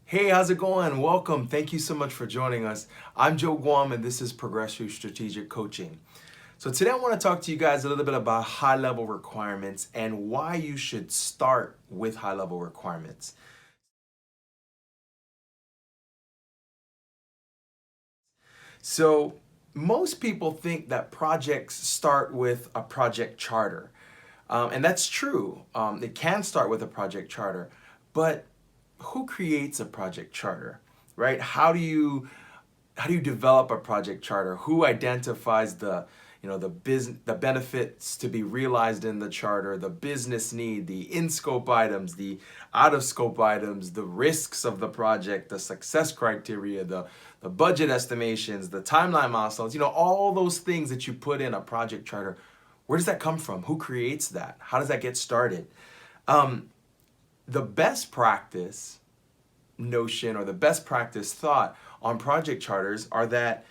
Hey, how's it going? Welcome. Thank you so much for joining us. I'm Joe Guam, and this is Progressive Strategic Coaching. So today I want to talk to you guys a little bit about high-level requirements and why you should start with high-level requirements. So most people think that projects start with a project charter. And that's true. It can start with a project charter, but who creates a project charter, right? How do you develop a project charter? Who identifies the business, the benefits to be realized in the charter, the business need, the in-scope items, the out-of-scope items, the risks of the project, the success criteria, the budget estimations, the timeline milestones, all those things that you put in a project charter. Where does that come from? Who creates that? How does that get started? The best practice notion or the best practice thought on project charters are that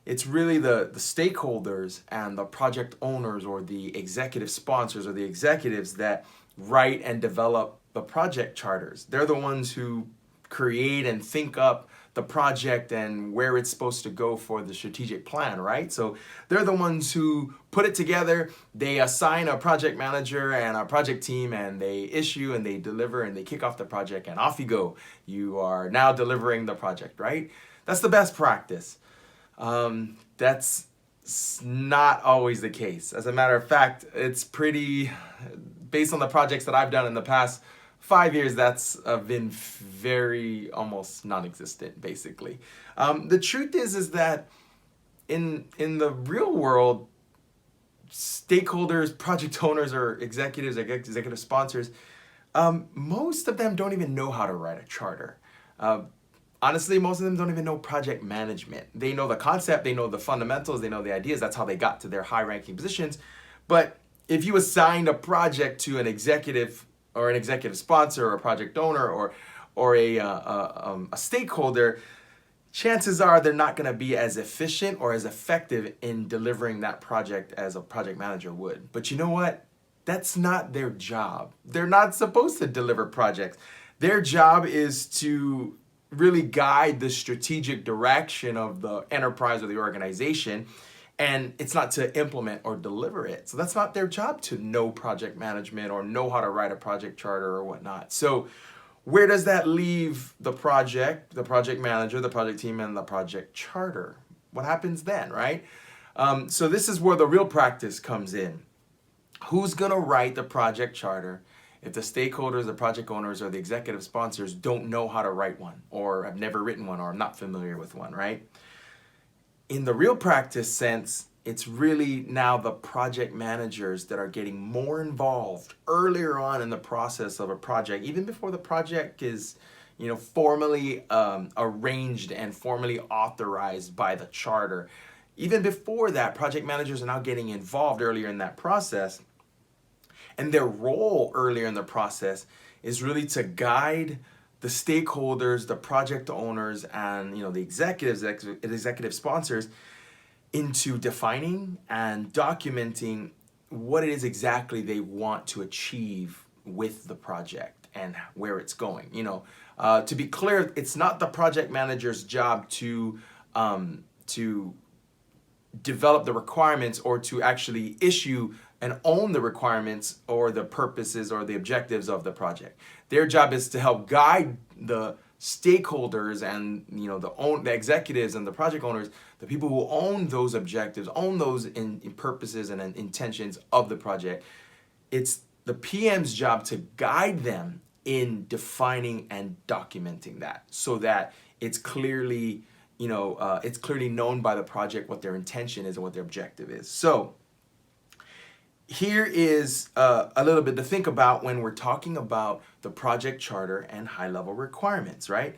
it's really the stakeholders and the project owners or the executive sponsors or the executives that write and develop the project charters. They're the ones who create and think up the project and where it's supposed to go for the strategic plan, right? So they're the ones who put it together, they assign a project manager and a project team, and they issue and they deliver and they kick off the project, and off you go. You are now delivering the project, right? That's the best practice. That's not always the case. As a matter of fact, it's pretty, based on the projects that I've done in the past 5 years, that's been very almost non-existent, basically. The truth is that in the real world, stakeholders, project owners, or executives, executive sponsors, most of them don't even know how to write a charter. Honestly, most of them don't even know project management. They know the concept, they know the fundamentals, they know the ideas. That's how they got to their high-ranking positions. But if you assigned a project to an executive or an executive sponsor or a project owner or a stakeholder, chances are they're not going to be as efficient or as effective in delivering that project as a project manager would. But you know what? That's not their job. They're not supposed to deliver projects. Their job is to really guide the strategic direction of the enterprise or the organization, and it's not to implement or deliver it. So that's not their job to know project management or know how to write a project charter or whatnot. So where does that leave the project manager, the project team, and the project charter? What happens then, right? So this is where the real practice comes in. Who's gonna write the project charter if the stakeholders, the project owners, or the executive sponsors don't know how to write one, or have never written one, or are not familiar with one, right? In the real practice sense, it's really now the project managers that are getting more involved earlier on in the process of a project, even before the project is, formally arranged and formally authorized by the charter. Even before that, project managers are now getting involved earlier in that process. And their role earlier in the process is really to guide the stakeholders, the project owners, and the executives, executive sponsors into defining and documenting what it is exactly they want to achieve with the project and where it's going. To be clear, it's not the project manager's job to develop the requirements or to actually issue and own the requirements or the purposes or the objectives of the project. Their job is to help guide the stakeholders and the executives and the project owners, the people who own those objectives, own those in purposes and intentions of the project. It's the PM's job to guide them in defining and documenting that so that it's clearly it's clearly known by the project what their intention is and what their objective is. So here is a little bit to think about when we're talking about the project charter and high-level requirements, right?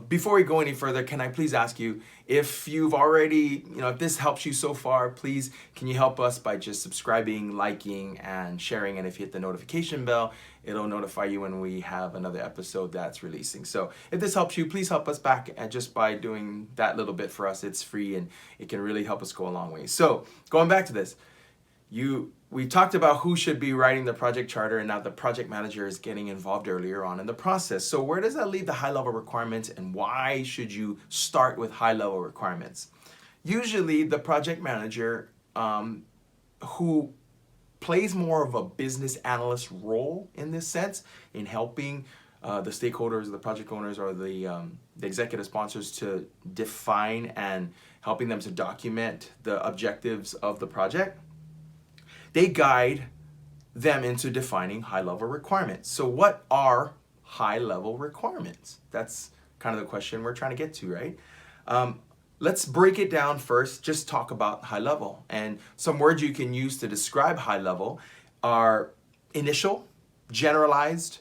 Before we go any further, can I please ask you, if you've already, if this helps you so far, please, can you help us by just subscribing, liking, and sharing? And if you hit the notification bell, it'll notify you when we have another episode that's releasing. So if this helps you, please help us back just by doing that little bit for us. It's free and it can really help us go a long way. So going back to this, we talked about who should be writing the project charter, and now the project manager is getting involved earlier on in the process. So where does that leave the high-level requirements, and why should you start with high-level requirements? Usually the project manager who plays more of a business analyst role in this sense, in helping the stakeholders, the project owners, or the executive sponsors to define and helping them to document the objectives of the project. They guide them into defining high-level requirements. So what are high-level requirements? That's kind of the question we're trying to get to, right? Let's break it down first, just talk about high level. And some words you can use to describe high level are initial, generalized,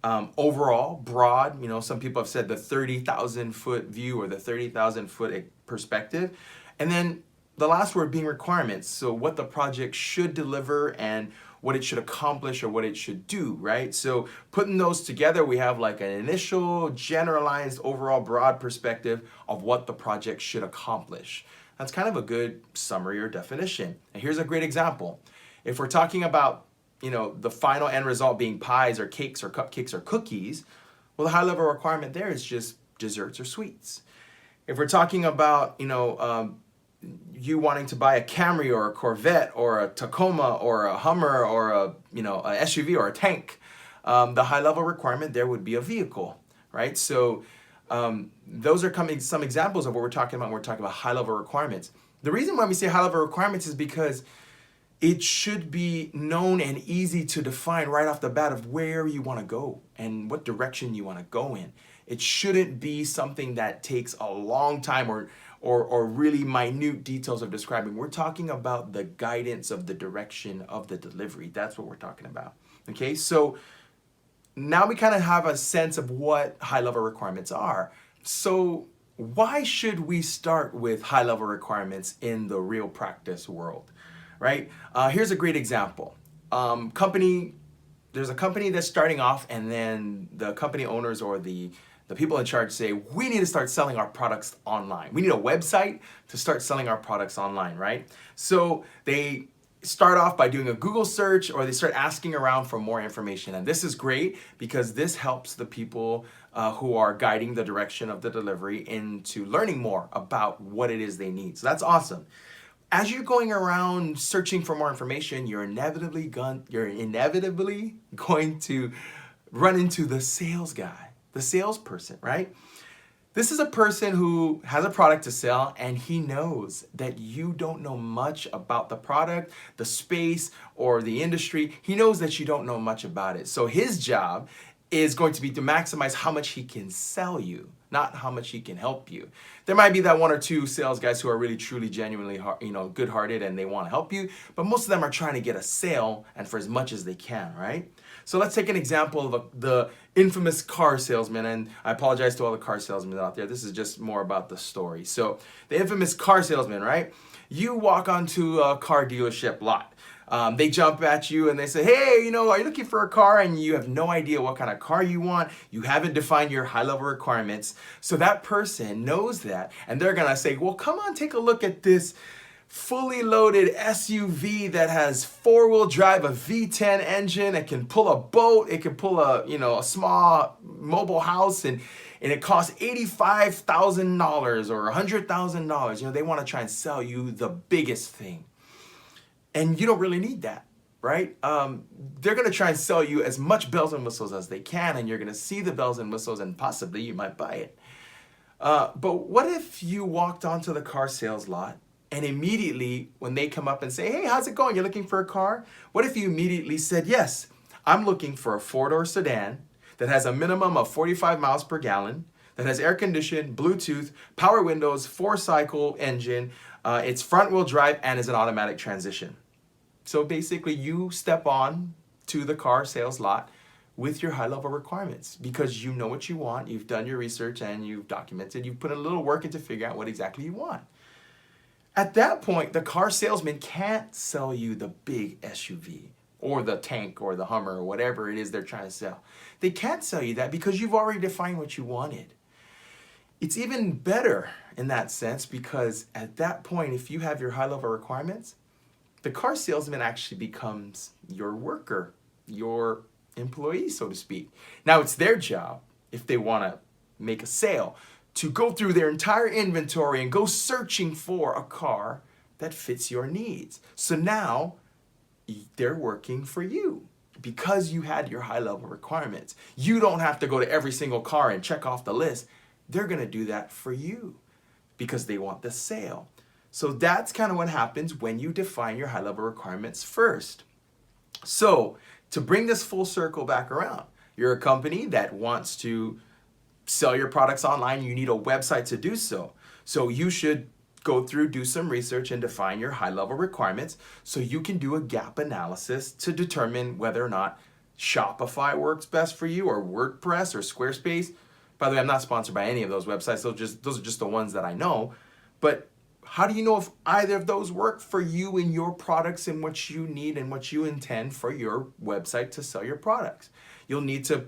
overall, broad. You know, some people have said the 30,000 foot view or the 30,000 foot perspective. And then the last word being requirements. So what the project should deliver and what it should accomplish or what it should do, right? So putting those together, we have like an initial, generalized, overall, broad perspective of what the project should accomplish. That's kind of a good summary or definition. And here's a great example. If we're talking about, you know, the final end result being pies or cakes or cupcakes or cookies, well, the high-level requirement there is just desserts or sweets. If we're talking about, you know, you wanting to buy a Camry or a Corvette or a Tacoma or a Hummer or a, you know, a SUV or a tank, the high-level requirement there would be a vehicle, right? So those are some examples of what we're talking about when we're talking about high-level requirements. The reason why we say high-level requirements is because it should be known and easy to define right off the bat of where you want to go and what direction you want to go in. It shouldn't be something that takes a long time or really minute details of describing. We're talking about the guidance of the direction of the delivery. That's what we're talking about. Okay, so now we kind of have a sense of what high-level requirements are. So why should we start with high-level requirements in the real practice world, right? Here's a great example. There's a company that's starting off, and then the company owners or the people in charge say, we need to start selling our products online. We need a website to start selling our products online, right? So they start off by doing a Google search, or they start asking around for more information. And this is great because this helps the people who are guiding the direction of the delivery into learning more about what it is they need. So that's awesome. As you're going around searching for more information, you're inevitably going to run into the sales guy, the salesperson, right? This is a person who has a product to sell, and he knows that you don't know much about the product, the space, or the industry. He knows that you don't know much about it. So his job is going to be to maximize how much he can sell you, not how much he can help you. There might be that one or two sales guys who are really, truly, genuinely, good-hearted, and they want to help you, but most of them are trying to get a sale and for as much as they can, right? So let's take an example of the infamous car salesman, and I apologize to all the car salesmen out there. This is just more about the story. So the infamous car salesman, right? You walk onto a car dealership lot. They jump at you and they say, hey, are you looking for a car? And you have no idea what kind of car you want. You haven't defined your high-level requirements. So that person knows that, and they're going to say, well, come on, take a look at this fully loaded SUV that has four-wheel drive, a V10 engine. It can pull a boat. It can pull a small mobile house, and it costs $85,000 or $100,000. They want to try and sell you the biggest thing. And you don't really need that, right? They're going to try and sell you as much bells and whistles as they can, and you're going to see the bells and whistles, and possibly you might buy it. But what if you walked onto the car sales lot, and immediately when they come up and say, hey, how's it going? You're looking for a car? What if you immediately said, yes, I'm looking for a four-door sedan that has a minimum of 45 miles per gallon, that has air conditioning, Bluetooth, power windows, 4-cycle engine, it's front-wheel drive, and is an automatic transmission. So basically, you step on to the car sales lot with your high-level requirements because you know what you want, you've done your research, and you've documented, you've put a little work in to figure out what exactly you want. At that point, the car salesman can't sell you the big SUV or the tank or the Hummer or whatever it is they're trying to sell. They can't sell you that because you've already defined what you wanted. It's even better in that sense because at that point, if you have your high-level requirements, the car salesman actually becomes your worker, your employee, so to speak. Now it's their job, if they want to make a sale, to go through their entire inventory and go searching for a car that fits your needs. So now they're working for you because you had your high level requirements. You don't have to go to every single car and check off the list. They're going to do that for you because they want the sale. So that's kind of what happens when you define your high level requirements first. So to bring this full circle back around, you're a company that wants to sell your products online. You need a website to do so. So you should go through, do some research, and define your high level requirements so you can do a gap analysis to determine whether or not Shopify works best for you, or WordPress, or Squarespace. By the way, I'm not sponsored by any of those websites. Those are just the ones that I know. But how do you know if either of those work for you and your products and what you need and what you intend for your website to sell your products? You'll need to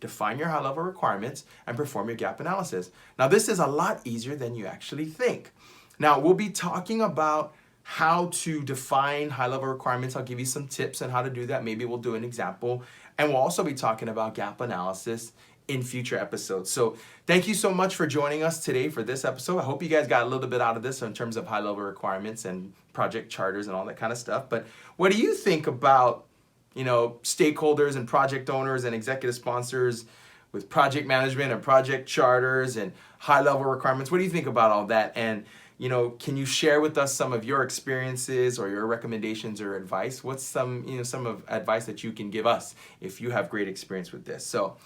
define your high-level requirements and perform your gap analysis. Now, this is a lot easier than you actually think. Now, we'll be talking about how to define high-level requirements. I'll give you some tips on how to do that. Maybe we'll do an example. And we'll also be talking about gap analysis in future episodes. So thank you so much for joining us today for this episode. I hope you guys got a little bit out of this in terms of high-level requirements and project charters and all that kind of stuff. But what do you think about, stakeholders and project owners and executive sponsors with project management and project charters and high-level requirements? What do you think about all that? And can you share with us some of your experiences or your recommendations or advice? What's some of advice that you can give us if you have great experience with this? So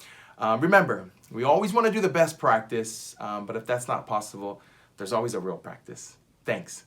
remember, we always want to do the best practice, but if that's not possible, there's always a real practice. Thanks.